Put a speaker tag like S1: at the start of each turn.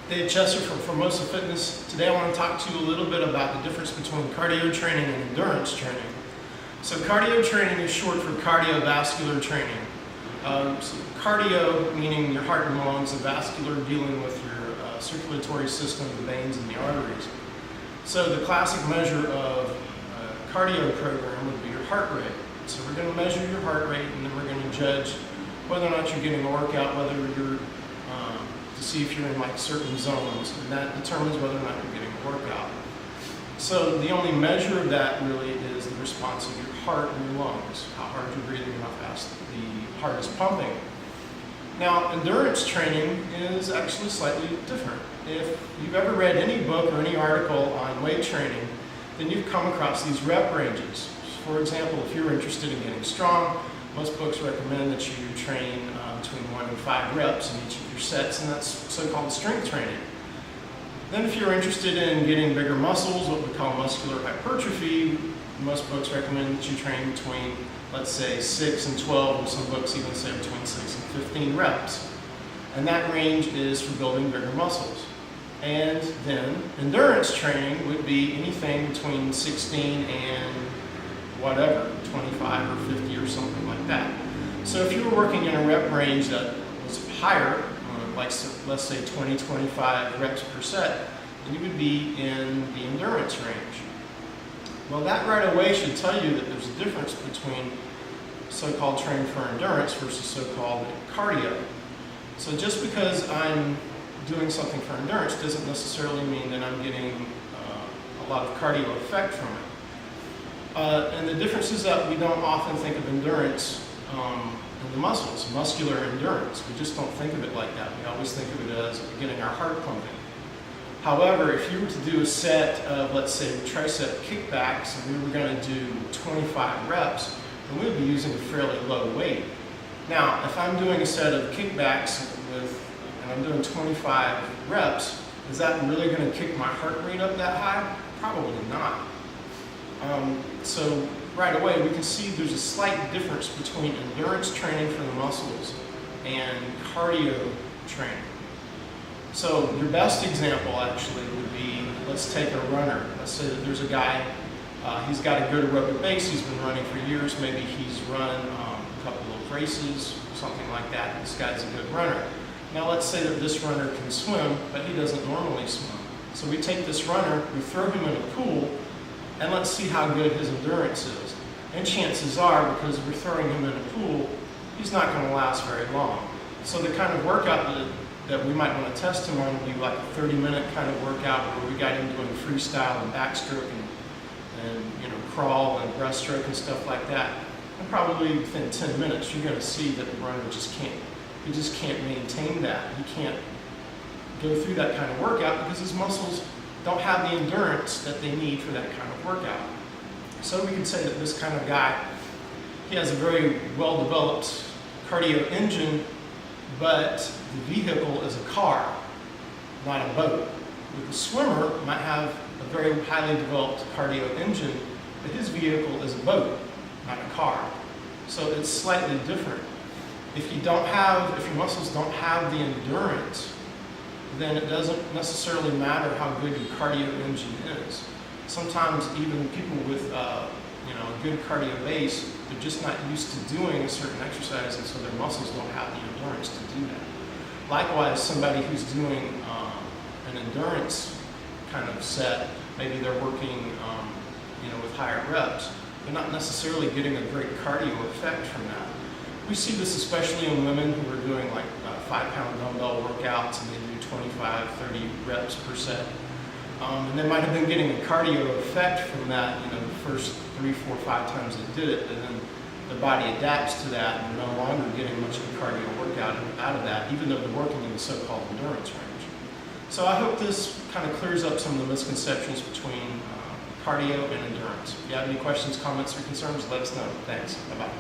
S1: Dave Chester from Formosa Fitness. Today I want to talk to you a little bit about the difference between cardio training and endurance training. So cardio training is short for cardiovascular training. So cardio meaning your heart and lungs, and vascular dealing with your circulatory system, the veins and the arteries. So the classic measure of a cardio program would be your heart rate. So we're going to measure your heart rate, and then we're going to judge whether or not you're getting a workout, whether you're to see if you're in like certain zones, and that determines whether or not you're getting a workout. So the only measure of that really is the response of your heart and your lungs, how hard you're breathing and how fast the heart is pumping. Now, endurance training is actually slightly different. If you've ever read any book or any article on weight training, then you've come across these rep ranges. For example, if you're interested in getting strong, most books recommend that you train between 1 and 5 reps in each of your sets, and that's so-called strength training. Then if you're interested in getting bigger muscles, what we call muscular hypertrophy, most books recommend that you train between, let's say, 6 and 12, and some books even say between 6 and 15 reps. And that range is for building bigger muscles. And then endurance training would be anything between 16 and whatever, 25 or 50 or something like that. So if you were working in a rep range that was higher, like let's say 20, 25 reps per set, then you would be in the endurance range. Well, that right away should tell you that there's a difference between so-called training for endurance versus so-called cardio. So just because I'm doing something for endurance doesn't necessarily mean that I'm getting a lot of cardio effect from it. And the difference is that we don't often think of endurance in the muscles, muscular endurance. We just don't think of it like that. We always think of it as getting our heart pumping. However, if you were to do a set of, let's say, tricep kickbacks, and we were going to do 25 reps, then we would be using a fairly low weight. Now, if I'm doing a set of kickbacks and I'm doing 25 reps, is that really going to kick my heart rate up that high? Probably not. So right away we can see there's a slight difference between endurance training for the muscles and cardio training. So your best example actually would be, let's take a runner. Let's say that there's a guy, he's got a good aerobic base, he's been running for years, maybe he's run a couple of races, something like that. This guy's a good runner. Now let's say that this runner can swim, but he doesn't normally swim. So we take this runner, we throw him in a pool, and let's see how good his endurance is. And chances are, because we're throwing him in a pool, he's not going to last very long. So the kind of workout that we might want to test him on would be like a 30-minute kind of workout where we got him doing freestyle and backstroke and crawl and breaststroke and stuff like that. And probably within 10 minutes, you're going to see that the runner just can't maintain that. He can't go through that kind of workout because his muscles don't have the endurance that they need for that kind of workout. So we can say that this kind of guy, he has a very well-developed cardio engine, but the vehicle is a car, not a boat. With the swimmer, might have a very highly developed cardio engine, but his vehicle is a boat, not a car. So it's slightly different. If your muscles don't have the endurance, then it doesn't necessarily matter how good your cardio engine is. Sometimes even people with a good cardio base, they're just not used to doing a certain exercise, and so their muscles don't have the endurance to do that. Likewise, somebody who's doing an endurance kind of set, maybe they're working with higher reps, they're not necessarily getting a great cardio effect from that. We see this especially in women who are doing like 5-pound dumbbell workouts, and they do 25, 30 reps per set. And they might have been getting a cardio effect from that, the first 3, 4, 5 times they did it, and then the body adapts to that, and they're no longer getting much of a cardio workout out of that, even though they're working in the so-called endurance range. So I hope this kind of clears up some of the misconceptions between cardio and endurance. If you have any questions, comments, or concerns, let us know. Thanks. Bye-bye.